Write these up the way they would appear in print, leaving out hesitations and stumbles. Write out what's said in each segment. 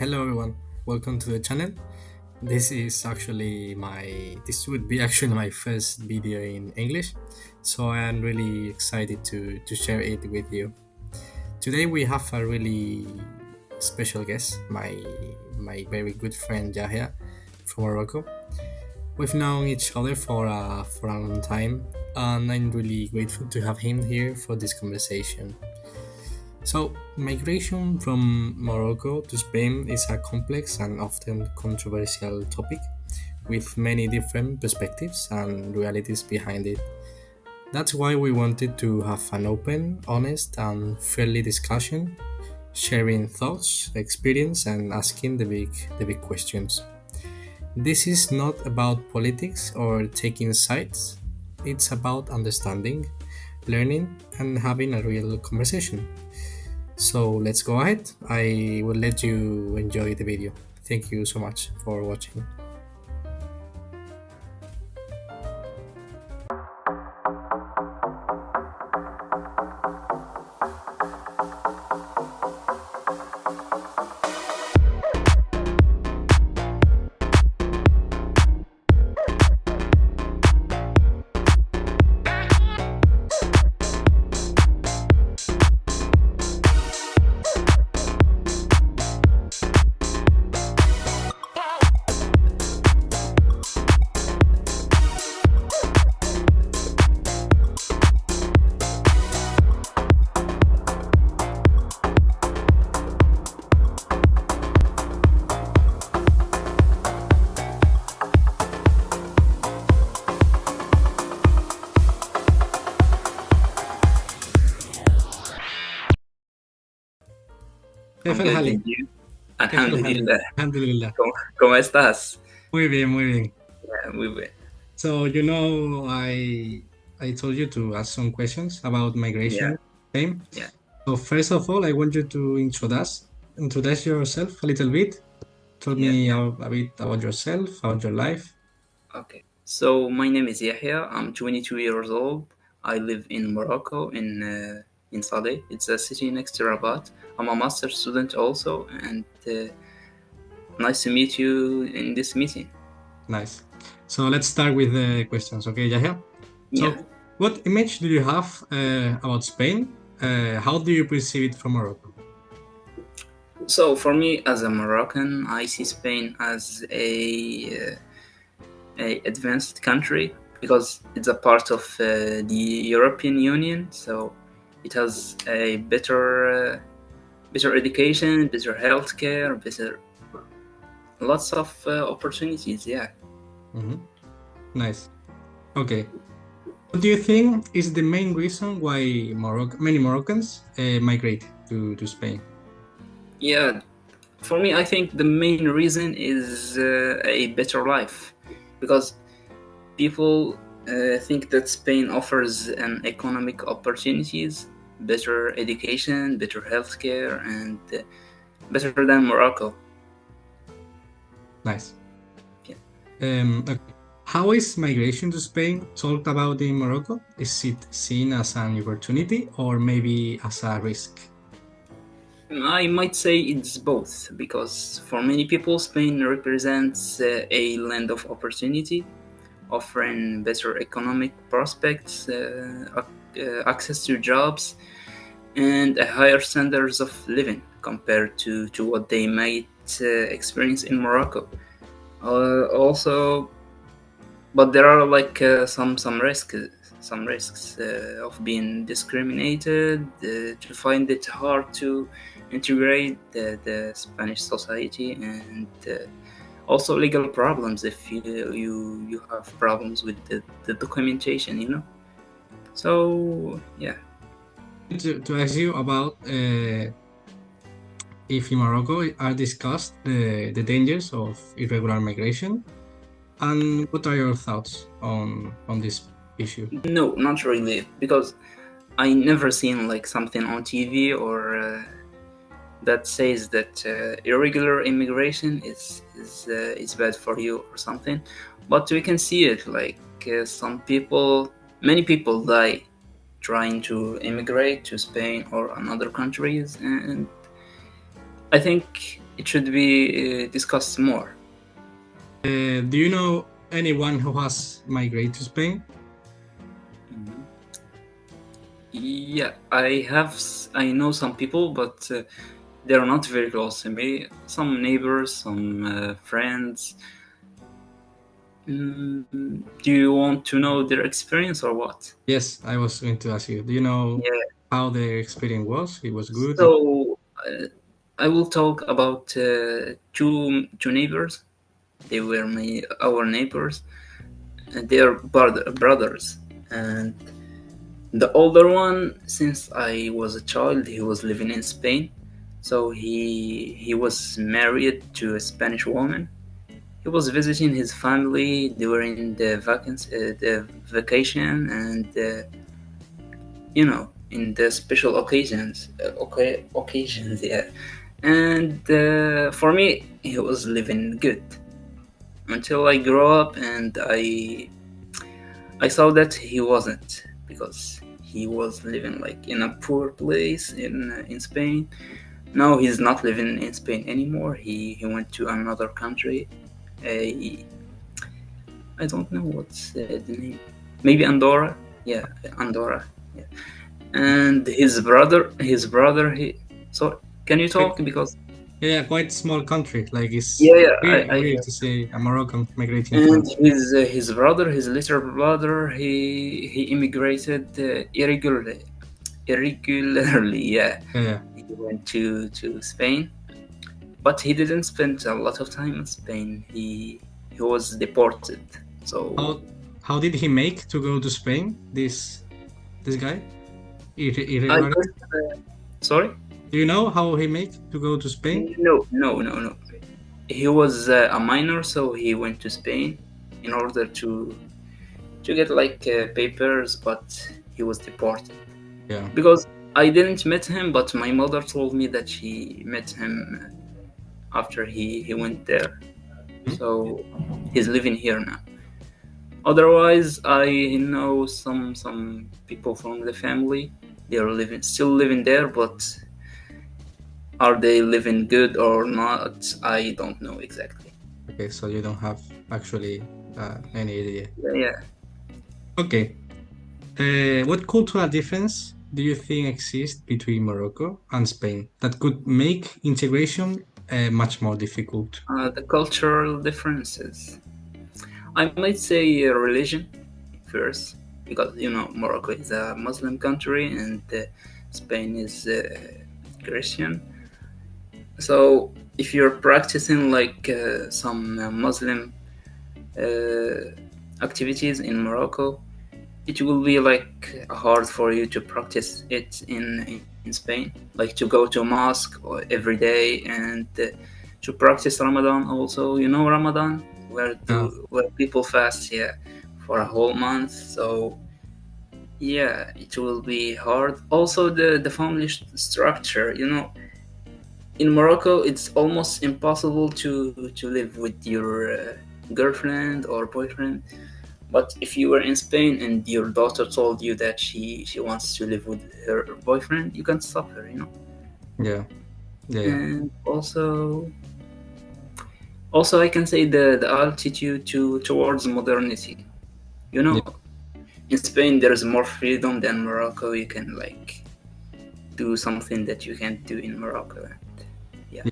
Hello everyone, welcome to the channel. This would be actually my first video in English, so I am really excited to share it with you. Today we have a really special guest, my very good friend Yahia from Morocco. We've known each other for a long time, and I'm really grateful to have him here for this conversation. So, migration from Morocco to Spain is a complex and often controversial topic with many different perspectives and realities behind it. That's why we wanted to have an open, honest, and friendly discussion, sharing thoughts, experience, and asking the big questions. This is not about politics or taking sides, it's about understanding, learning, and having a real conversation. So let's go ahead. I will let you enjoy the video. Thank you so much for watching. I'm كيف good, الحال؟ and you? كيف الحال؟ Alhamdulillah. الحمد لله. ¿Cómo estás? Muy bien, muy bien. Muy bien. So I told you to ask some questions about Yeah, migration. Okay. yeah. So first of all, I want you to introduce yourself a little bit. Tell Yeah, me yeah. a bit about yourself, about your life. Okay. So my name is Yahya. I'm 22 years old. I live in Morocco, in Saleh. It's a city next to Rabat. I'm a master student also, and nice to meet you in this meeting. Nice. So let's start with the questions. Okay, Yahya. Yeah. So, what image do you have about Spain? How do you perceive it from Morocco? So for me, as a Moroccan, I see Spain as a advanced country because it's a part of the European Union, so it has a better education, better healthcare, better lots of opportunities. Yeah. Hmm. Nice. Okay. What do you think is the main reason why many Moroccans migrate to Spain? Yeah, for me, I think the main reason is a better life because people think that Spain offers an economic opportunities, better education, better healthcare, and better than Morocco. Nice. Yeah. Okay. How is migration to Spain talked about in Morocco? Is it seen as an opportunity or maybe as a risk? I might say it's both, because for many people, Spain represents a land of opportunity, offering better economic prospects, access to jobs, and a higher standards of living compared to what they might experience in Morocco. Also, but there are like some risks of being discriminated, to find it hard to integrate the Spanish society, and also legal problems if you have problems with the documentation, so yeah. To ask you about if in Morocco are discussed the dangers of irregular migration, and what are your thoughts on this issue? No, not really, because I never seen like something on TV or that says that irregular immigration is bad for you or something. But we can see it like many people die trying to immigrate to Spain or another countries, and I think it should be discussed more. Do you know anyone who has migrated to Spain? Mhm. Yeah, I know some people, but they're not very close to me. Some neighbors, some friends. Do you want to know their experience or what? Yes, I was going to ask you. Do you know Yeah. how their experience was? It was good. So I will talk about two neighbors. They were our neighbors, and they are brothers. And the older one, since I was a child, he was living in Spain. So he was married to a Spanish woman. He was visiting his family during the vacation, and in the special occasions. Occasions, yeah. And for me, he was living good until I grew up, and I saw that he wasn't, because he was living like in a poor place in Spain. Now he's not living in Spain anymore. He went to another country. Uh, I don't know what's the name. Maybe Andorra. Yeah, Andorra. Yeah. And his brother. So can you Quite, talk because yeah, quite small country. Like yeah, it's yeah, weird, I weird hear. to say a Moroccan migrating to And an. his brother, his little brother, he immigrated irregularly. Yeah, Yeah. he went to Spain, but he didn't spend a lot of time in Spain. He was deported. So How did he make to go to Spain? This guy, I irregular. guess, sorry. Do you know how he make to go to Spain? No, no, no, no. He was a minor, so he went to Spain in order to get like papers, but he was deported Yeah. because I didn't meet him, but my mother told me that she met him after he went there. Hmm? So he's living here now. Otherwise, I know some people from the family. They are still living there, but are they living good or not? I don't know exactly. Okay, so you don't have actually any idea. Yeah, yeah. Okay. What cultural difference do you think exists between Morocco and Spain that could make integration much more difficult? The cultural differences. I might say religion first, because Morocco is a Muslim country and Spain is Christian. So if you're practicing like some Muslim uh, activities in Morocco, it will be like hard for you to practice it in Spain, like to go to mosque every day, and to practice Ramadan also. Ramadan, Yeah. where people fast, yeah, for a whole month. So yeah, it will be hard. Also, the family structure. In Morocco, it's almost impossible to live with your girlfriend or boyfriend. But if you were in Spain and your daughter told you that she wants to live with her boyfriend, you can stop her. Yeah. Yeah. Yeah. And also I can say the altitude towards modernity. You Yeah. know, in Spain there is more freedom than Morocco. You can like do something that you can't do in Morocco. Yeah, Yeah.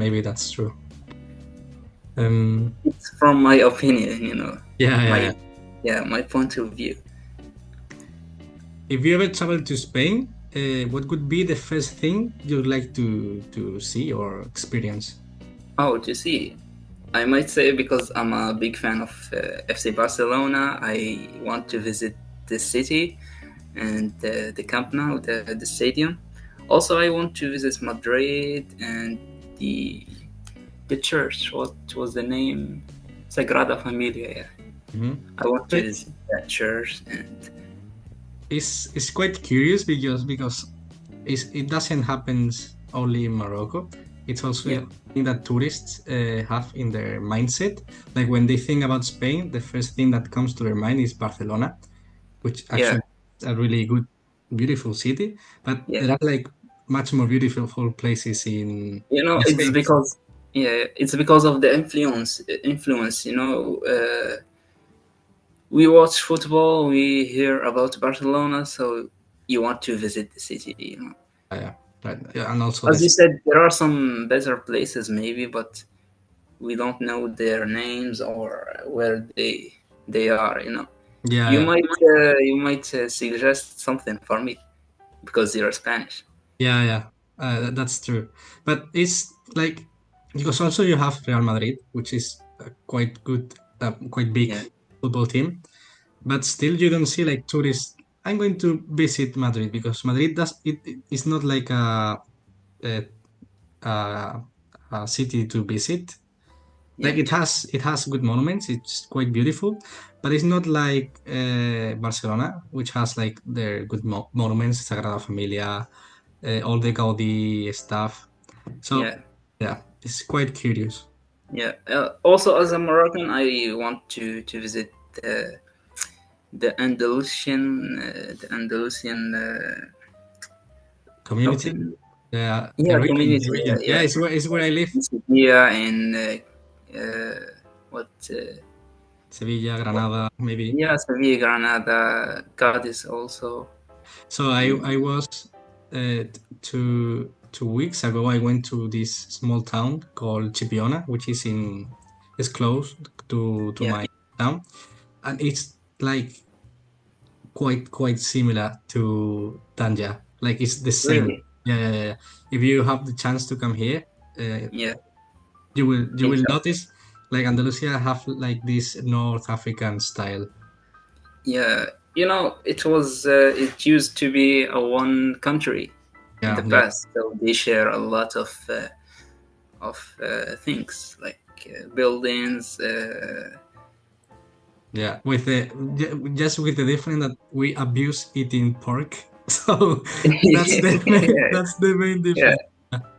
Maybe that's true. Um. it's from my opinion. Yeah. Yeah. Yeah. My yeah, my point of view. If you ever travel to Spain, what would be the first thing you'd like to see or experience? Oh, to see. I might say, because I'm a big fan of FC Barcelona, I want to visit the city and the Camp Nou, the stadium. Also, I want to visit Madrid and the church. What was the name? Sagrada Familia. Yeah. Mhm. I want to But visit that church, and it's quite curious because it doesn't happen only in Morocco. It's also yeah, a thing that tourists have in their mindset. Like when they think about Spain, the first thing that comes to their mind is Barcelona, which yeah, actually is a really good, beautiful city. But yeah, there are like much more beautiful places You know, in it's Spain. because yeah, it's because of the influence. You know, we watch football, we hear about Barcelona, so you want to visit the city. You know, Yeah, right. Yeah, and also as you this. said, there are some better places maybe, but we don't know their names or where they are. You know, Yeah, yeah, you might suggest something for me because you're Spanish. yeah, yeah. That's true. But it's like because also you have Real Madrid, which is a quite good, quite big Yeah, football team. But still, you don't see like tourists. I'm going to visit Madrid because Madrid does it's not like a, a, a city to visit. Like yeah, it has good monuments. It's quite beautiful, but it's not like Barcelona, which has like their good monuments, Sagrada Familia, all the Gaudi stuff. So yeah. yeah, it's quite curious. Yeah. Also, as a Moroccan, I want to visit uh, the Andalusian. How Community, can the yeah, region, community. the Yeah, region. Yeah, yeah. it's where I live. In Sevilla and what? Sevilla, Granada, maybe. Yeah, Sevilla, Granada, Cadiz also. So I And was 2 weeks ago. I went to this small town called Chipiona, which is close to yeah, my town, and it's like quite similar to Tanja. Like it's the same. really. Yeah, yeah, yeah. If you have the chance to come here, uh, Yeah, you will inshallah. notice like Andalusia have like this North African style. Yeah, you know, it used to be a one country in the Yeah, yeah, past, so they share a lot of things like buildings. yeah. Just with the difference that we abuse eating pork. So that's the main, Yeah, that's the main yeah. difference.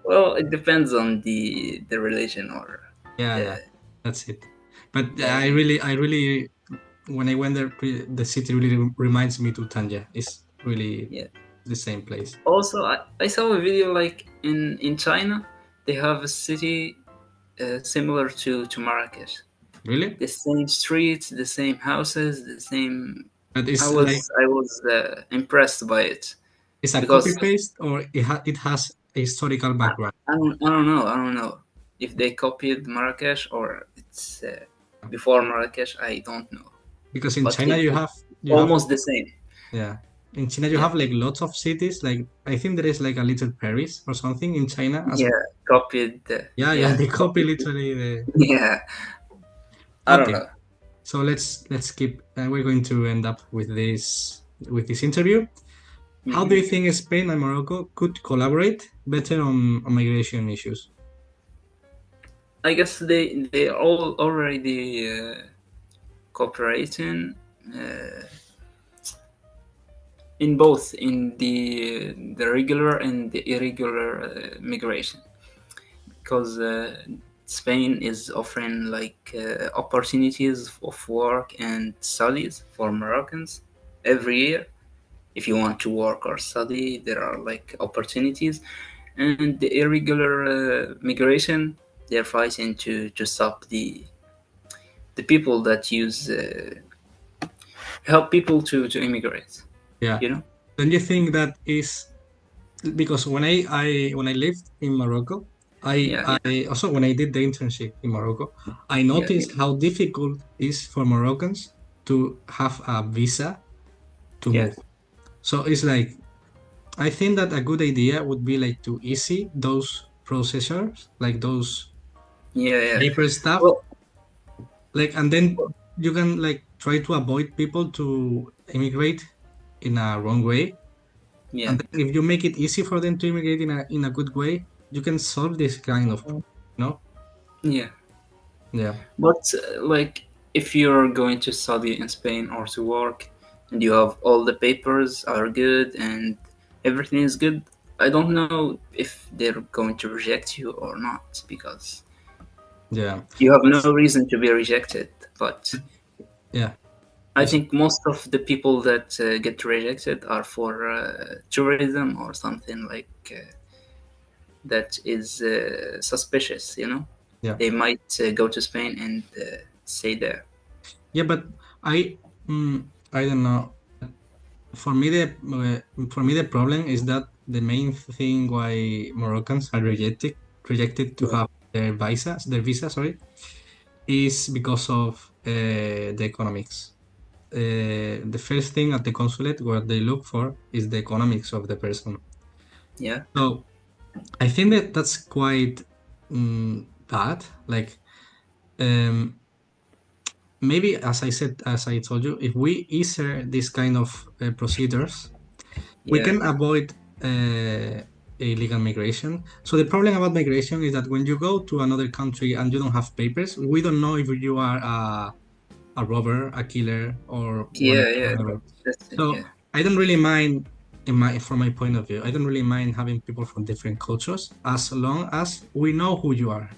Well, it depends on the religion or Yeah, yeah. the That's it. But yeah, I really, when I went there, the city really reminds me to Tanja. It's really yeah. the same place. Also, I saw a video like in China, they have a city similar to Marrakesh. Really? The same streets, the same houses, the same. But I it's like was I was impressed by it it's a copy because paste or it has a historical I, background. I don't know if they copied Marrakesh or it's before Marrakesh. I don't know, Because in but China you have almost the same. yeah. In China you Yeah, have like lots of cities. Like I think there is like a little Paris or something in China as yeah, copied. yeah, yeah, Yeah, they copy copied. literally the Yeah, I don't okay. know. So let's keep we're going to end up with this interview. How do Hmm. you think Spain and Morocco could collaborate better on migration issues? I guess they all already cooperating uh, in both in the regular and the irregular migration because Spain is offering like opportunities of work and studies for Moroccans every year. If you want to work or study, there are like opportunities, and the irregular migration, they're fighting to stop the people that use help people to immigrate. Yeah. You know? Don't you think that is because when I lived in Morocco, I Yeah, I also when I did the internship in Morocco, I yeah, noticed how difficult it is for Moroccans to have a visa to yeah, move. So it's like I think that a good idea would be like to easy those processors, like those yeah, yeah. paper stuff, Well, like and then you can like try to avoid people to immigrate in a wrong way. yeah, And then if you make it easy for them to immigrate in a good way, you can solve this kind of problem, no? yeah. Yeah, But like, if you're going to study in Spain or to work, and you have all the papers are good and everything is good, I don't know if they're going to reject you or not because yeah, you have no reason to be rejected. But yeah. I It's think most of the people that get rejected are for tourism or something like. that is suspicious. Yeah. They might go to Spain and stay there. Yeah, but I I don't know. For me the problem is that the main thing why Moroccans are rejected to Yeah, have their visa, sorry, is because of the economics. The first thing at the consulate what they look for is the economics of the person. yeah, So I think that that's quite bad. Like um, maybe as I told you, if we easier this kind of procedures, we yeah, can avoid uh, illegal migration. So the problem about migration is that when you go to another country and you don't have papers, we don't know if you are a robber, a killer, or yeah, yeah. whatever. That's it. So Yeah, I don't really mind, from my point of view, I don't really mind having people from different cultures as long as we know who you are.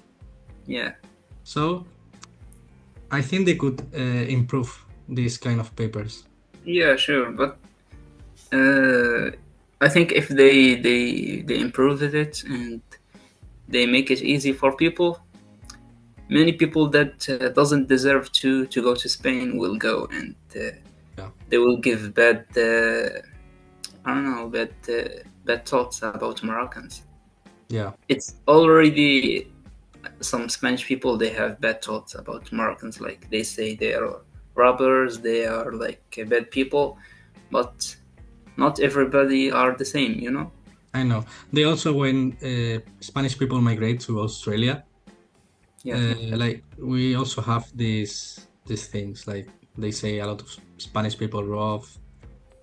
yeah, So I think they could improve these kind of papers. yeah. Sure, but uh, I think if they improve it and they make it easy for people, many people that doesn't deserve to go to Spain will go, and Yeah, they will give bad I don't know bad thoughts about Moroccans. yeah, It's already some Spanish people, they have bad thoughts about Moroccans. Like they say they are robbers, they are like bad people, but not everybody are the same. I know. They also, when Spanish people migrate to Australia, Yeah, like we also have these things like they say a lot of Spanish people rough.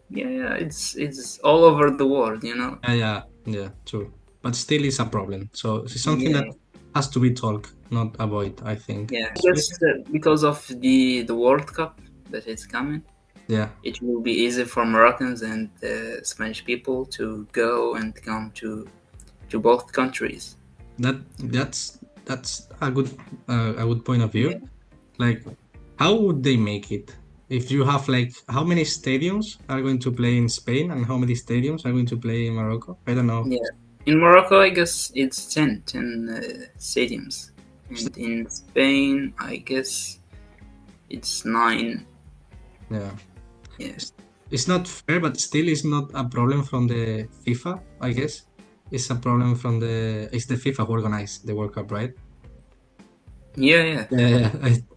yeah, yeah. It's all over the world. Yeah, yeah, yeah, true. But still is a problem. So it's something that Yeah, has to be talked, not avoid, I think. yeah. I guess Especially, because of the World Cup that is coming, yeah, it will be easy for Moroccans and Spanish people to go and come to both countries. that's a good point of Yeah, view. Like, how would they make it? If you have like how many stadiums are going to play in Spain and how many stadiums are going to play in Morocco? I don't know. yeah. In Morocco, I guess it's 10 stadiums, and in Spain, I guess it's 9. Yeah. Yeah, It's not fair, but still it's not a problem from the FIFA, I guess. It's a problem from it's the FIFA who organized the World Cup, right? yeah, yeah, Yeah, yeah, yeah.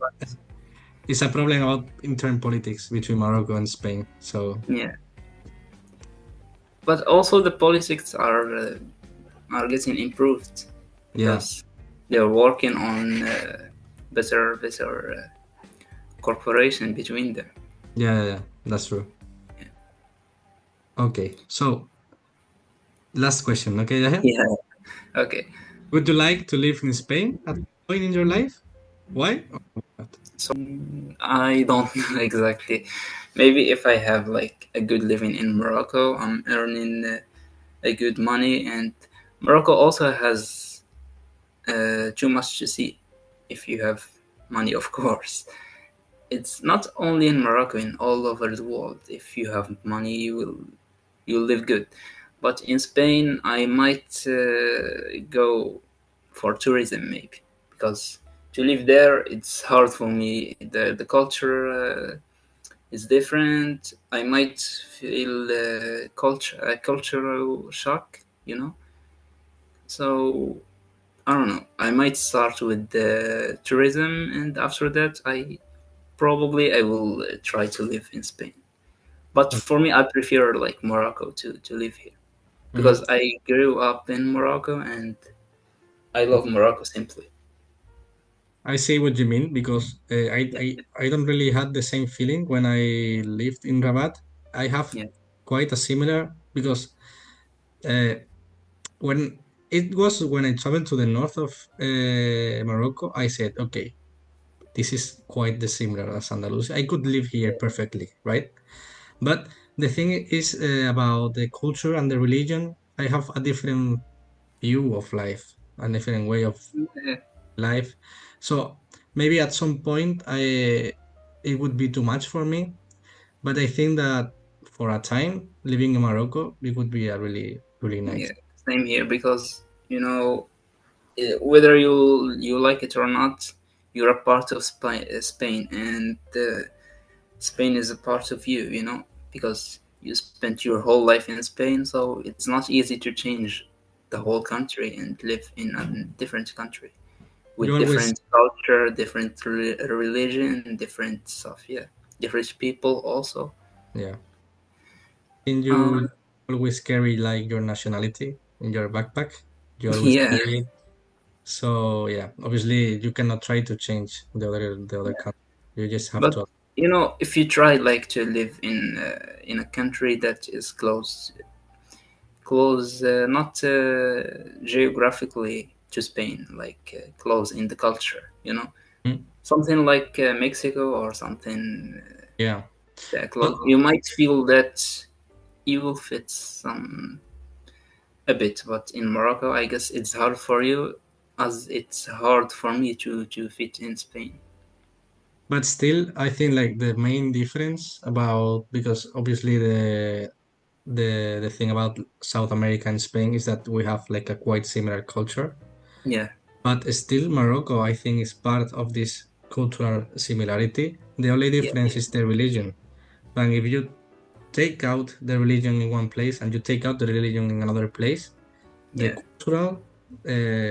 It's a problem about intern politics between Morocco and Spain. So yeah. But also the politics are getting improved yeah, because they're working on better cooperation between them. yeah, yeah, yeah. That's true. Okay, so last question. Okay, Yahya? Yeah. Okay. Would you like to live in Spain at some point in your life? Why? Or not? So I don't know exactly. Maybe if I have like a good living in Morocco, I'm earning a good money, and Morocco also has too much to see. If you have money, of course. It's not only in Morocco, in all over the world. If you have money, you'll live good. But in Spain, I might go for tourism maybe because to live there it's hard for me. The culture is different. I might feel a cultural shock. So I don't know. I might start with tourism, and after that, I will try to live in Spain. But for me, I prefer like Morocco to live here Mhm. because I grew up in Morocco and I love Morocco simply. I see what you mean because Yeah, I don't really had the same feeling when I lived in Rabat. I have yeah, quite a similar because uh, when I traveled to the north of Morocco, I said, okay, this is quite the similar as Andalusia. I could live here perfectly, right? But the thing is about the culture and the religion. I have a different view of life, a different way of yeah, life. So maybe at some point it would be too much for me. But I think that for a time living in Morocco, it would be a really really nice. yeah. Same here because You know, whether you like it or not, you're a part of Spain, and Spain is a part of you. You know, because you spent your whole life in Spain, so it's not easy to change the whole country and live in a different country You with always, different culture, different religion, different stuff. Yeah, different people also. yeah. And Um, you always carry like your nationality in your backpack. You always yeah, carry it. So yeah, obviously you cannot try to change the other country. You just have but to. if you try like to live in a country that is close, not geographically to Spain, like close in the culture. Mm, Something like Mexico or something yeah, that but close. You might feel that you will fit some a bit, but in Morocco, I guess it's hard for you, as it's hard for me to fit in Spain. still, I think like the main difference about, because obviously the thing about South America and Spain is that we have like a quite similar culture. Yeah, But still, Morocco, I think, is part of this cultural similarity. The only yeah, difference is the religion. And if you take out the religion in one place and you take out the religion in another place, the yeah, cultural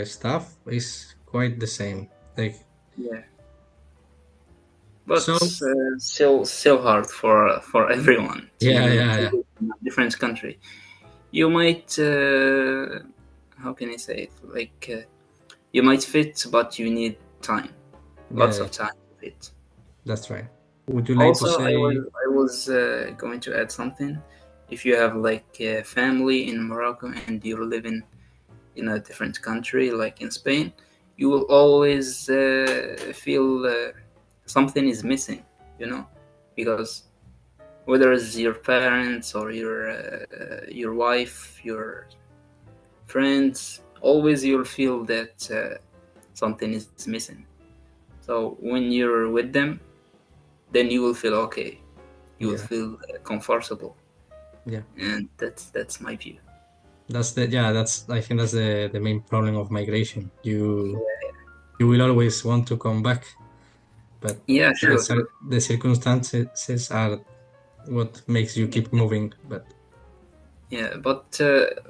stuff is quite the same. Like, yeah. But so, still hard for everyone yeah, to yeah, yeah, live in a different country. You might, how can I say it? Like you might fit, but you need time, yeah, lots yeah, of time to fit. that's right. Would you like to Also, I say, was I was going to add something. If you have like a family in Morocco and you're living in a different country, like in Spain, you will always feel something is missing. You know, because whether it's your parents or your wife, your friends, always you'll feel that something is missing. So when you're with them, then you will feel okay. You will yeah, feel comfortable, yeah, and that's my view. I think that's the main problem of migration. You will always want to come back, but Yeah, yeah, sure. the circumstances are what makes you keep moving. But Yeah, but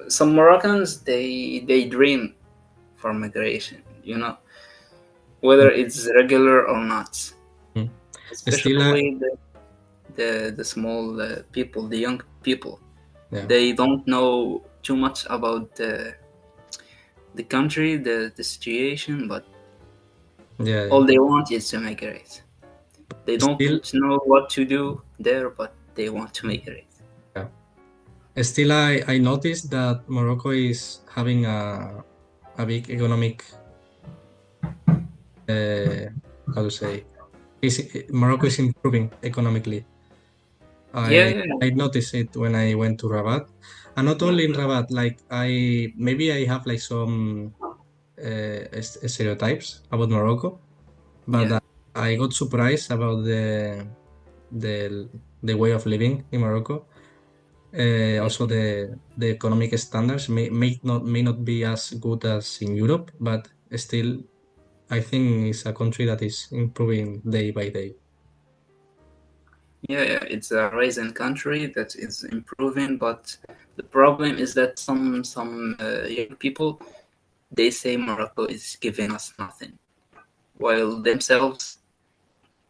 some Moroccans they dream for migration. Whether it's regular or not. mm, still, Especially the small people, the young people. yeah, They don't know too much about the country, the situation, but yeah, yeah. all they want is to migrate. They don't Still, know what to do there, but they want to migrate. yeah. Still, I noticed that Morocco is having a big economic, uh, how to say, Morocco is improving economically. Yeah, I yeah, I noticed it when I went to Rabat, and not only in Rabat. Like maybe I have like some stereotypes about Morocco, but yeah, I got surprised about the way of living in Morocco. yeah, Also, the economic standards may not be as good as in Europe, but still, I think it's a country that is improving day by day. yeah, yeah. It's a rising country that is improving, but the problem is that some young people they say Morocco is giving us nothing, while themselves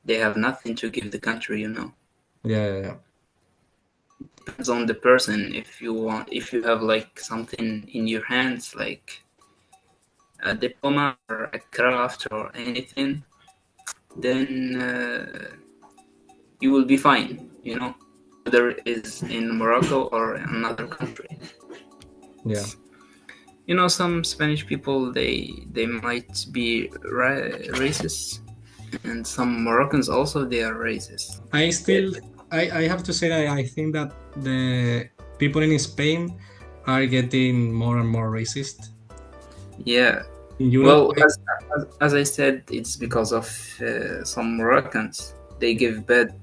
they have nothing to give the country. Yeah, yeah, yeah. Depends on the person. If you have like something in your hands, like a diploma or a craft or anything, then you will be fine. Whether it's in Morocco or another country. Yeah. Some Spanish people they might be racist, and some Moroccans also they are racist. I still, I have to say that I think that the people in Spain are getting more and more racist. Yeah. In Europe, Well, as I said, it's because of some Moroccans. They give bad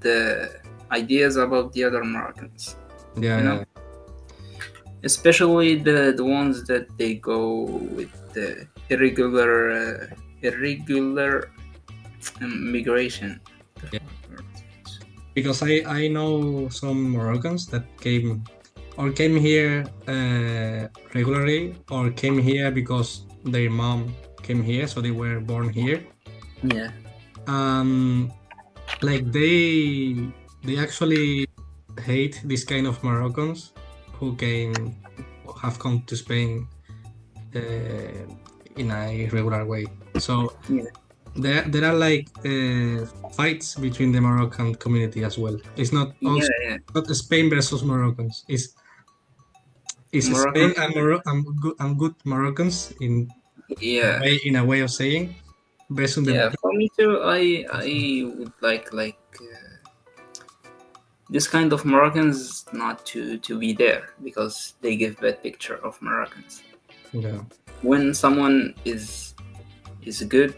ideas about the other Moroccans. yeah, You know. yeah. especially the ones that they go with the irregular migration. Yeah. Because I know some Moroccans that came here regularly, or came here because their mom came here, so they were born here. Yeah, Um, like they actually hate this kind of Moroccans who have come to Spain uh, in a regular way. So yeah, there are like fights between the Moroccan community as well. It's not yeah, also yeah. not Spain versus Moroccans. It's Moroccan, Spain and good Moroccans yeah, in a way of saying versus the yeah. For me too, I would this kind of Moroccans not to be there because they give bad picture of Moroccans. yeah, When someone is good,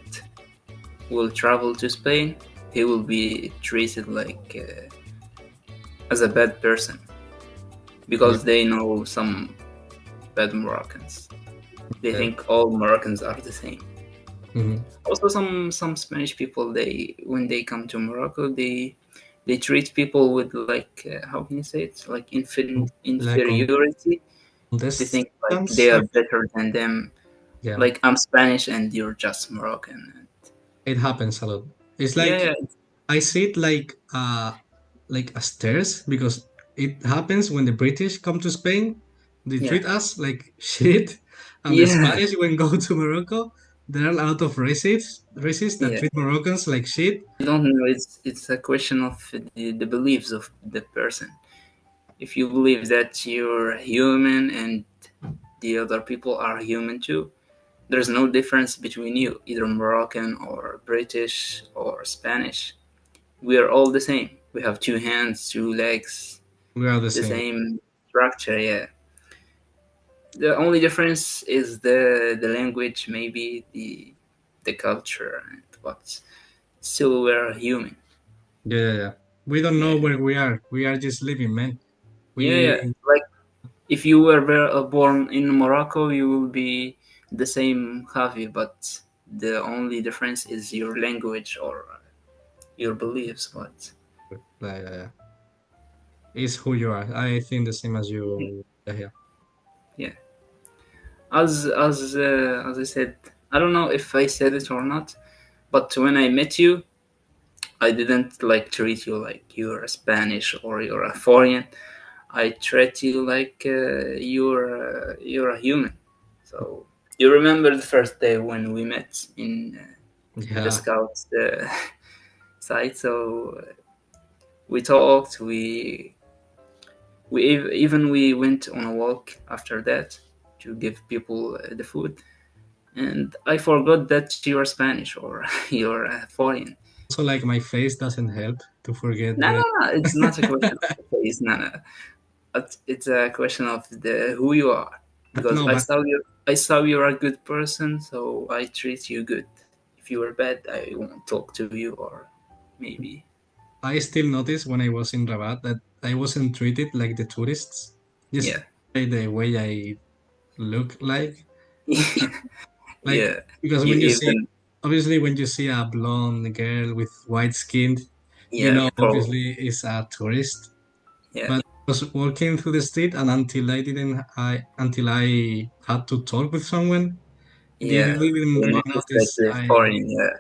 will travel to Spain, he will be treated like as a bad person yeah. because they know some bad Moroccans. They Yeah. think all Moroccans are the same. Mhm. Also, some Spanish people, they when they come to Morocco, they treat people with like how can you say it, like Like inferiority. They think like contestants, they are better than them. yeah, Like I'm Spanish and you're just Moroccan. it happens a lot. It's Yeah, like yeah, I see it like a stairs because it happens when the British come to Spain, they yeah, treat us like shit, and the yeah, Spanish when go to Morocco, there are a lot of racists that yeah. treat Moroccans like shit. I don't know. It's a question of the beliefs of the person. If you believe that you're human and the other people are human too, there's no difference between you, either Moroccan or British or Spanish. We are all the same. We have two hands, two legs, We are the the same. same structure. Yeah. The only difference is the language, maybe the culture, but still we're human. Yeah, yeah, yeah. We don't know Yeah. where we are. We are just living, man. Yeah, yeah. We Like if you were born in Morocco, you will be the same Javi, but the only difference is your language or your beliefs. But is who you are. I think the same as you. Yeah, yeah, as I said, I don't know if I said it or not, but when I met you, I didn't like treat you like you're a Spanish or you're a foreign. I treat you like you're a human. So you remember the first day when we met in the yeah. scouts site. So we talked. Even we went on a walk after that to give people the food. And I forgot that you're Spanish or you're foreign. Also, like my face doesn't help to forget No, the. no, no. It's not a question of the face. No, no. It's a question of the who you are. Because No, but I saw you're a good person, so I treat you good. If you were bad, I won't talk to you, or maybe I still noticed when I was in Rabat that I wasn't treated like the tourists, just yeah, by the way I look like. Like yeah. because You when you see, even obviously, when you see a blonde girl with white skin, you yeah, know, for obviously, is a tourist. yeah, But I was walking through the street, and until I had to talk with someone, yeah. didn't You really noticed that notice. the foreign, yeah.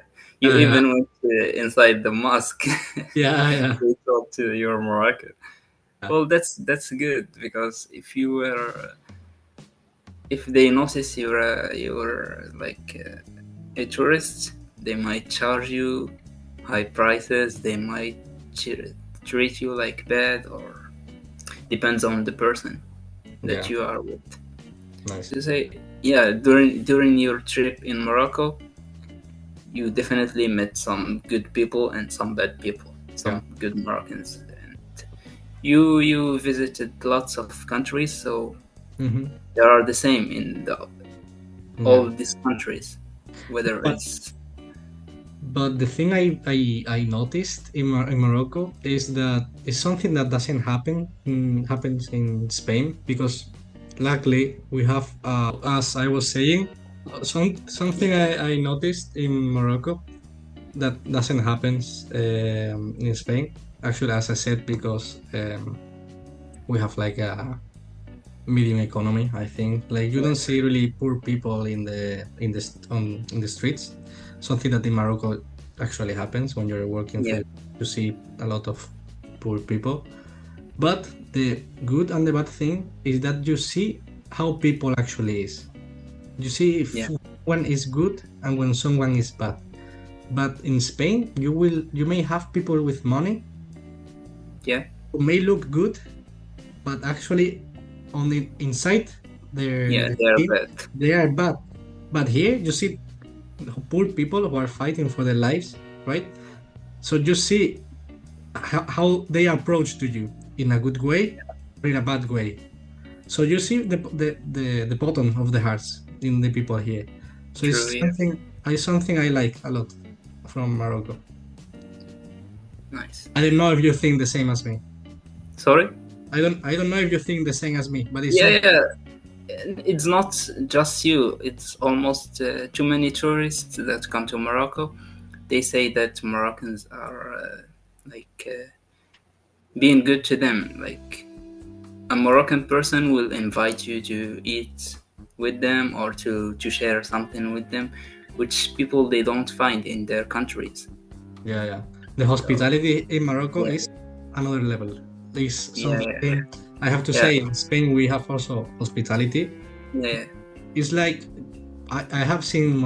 You Uh, even went inside the mosque. yeah, yeah, They talked to your Moroccan. yeah. Well, that's good because if they notice you're like a tourist, they might charge you high prices. They might treat you like bad, or depends on the person that Yeah, you are with. nice. To say, yeah, during your trip in Morocco, you definitely met some good people and some bad people, Yeah. some good Moroccans. And you visited lots of countries, so Hmm. they are the same in all Yeah. of these countries, whether But it's the thing I noticed in Morocco is that it's something that doesn't happens in Spain because luckily we have, as I was saying, something I noticed in Morocco that doesn't happen in Spain. Actually, as I said, because we have like a medium economy. I think like you Yeah, don't see really poor people in the streets. Something that in Morocco actually happens when you're working yeah, for. You see a lot of poor people. But the good and the bad thing is that you see how people actually is. You see if yeah, one is good and when someone is bad. But in Spain, you may have people with money yeah, who may look good, but actually on the inside yeah. their They are skin bad. they are bad. But here you see poor people who are fighting for their lives, right? So you see how they approach to you in a good way or in a bad way. So you see the bottom of the hearts in the people here. So True. Yeah. it's something I like a lot from Morocco. Nice. I don't know if you think the same as me. Sorry. I don't know if you think the same as me, but it's Yeah, something. yeah. It's not just you. It's almost too many tourists that come to Morocco. They say that Moroccans are being good to them. Like a Moroccan person will invite you to eat with them or to share something with them, which people they don't find in their countries. Yeah, yeah. The So hospitality in Morocco yeah, is another level. It's yeah, something I have to yeah, say. In Spain, we have also hospitality. yeah, It's like I have seen in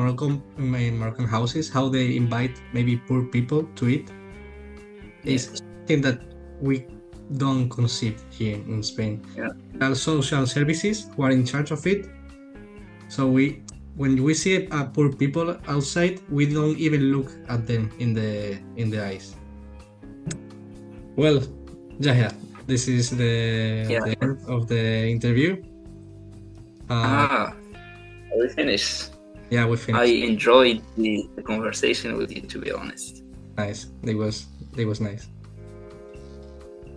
Moroccan houses how they invite maybe poor people to eat. yeah, It's something that we don't conceive here in Spain. yeah, There are social services who are in charge of it. So when we see poor people outside, we don't even look at them in the eyes. Well, Yahya, this is yeah. the end of the interview. Uh, Ah, we finished. yeah, we I finished. enjoyed the conversation with you, to be honest. Nice. It was nice.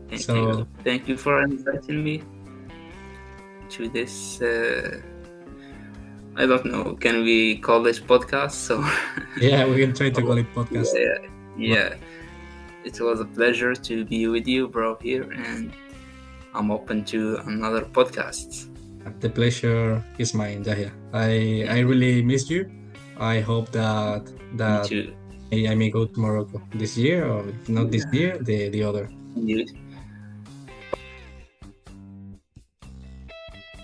Thank you. So Thank you for inviting me to this. I don't know. Can we call it podcast? So, yeah, we can try to call oh, it podcast. yeah, But yeah. It was a pleasure to be with you, bro, here, and I'm open to another podcast. the pleasure is mine, Yahya. I Thank you. really missed you. I hope Me that too. I may go to Morocco this year, or if not this Yeah. year, the other. You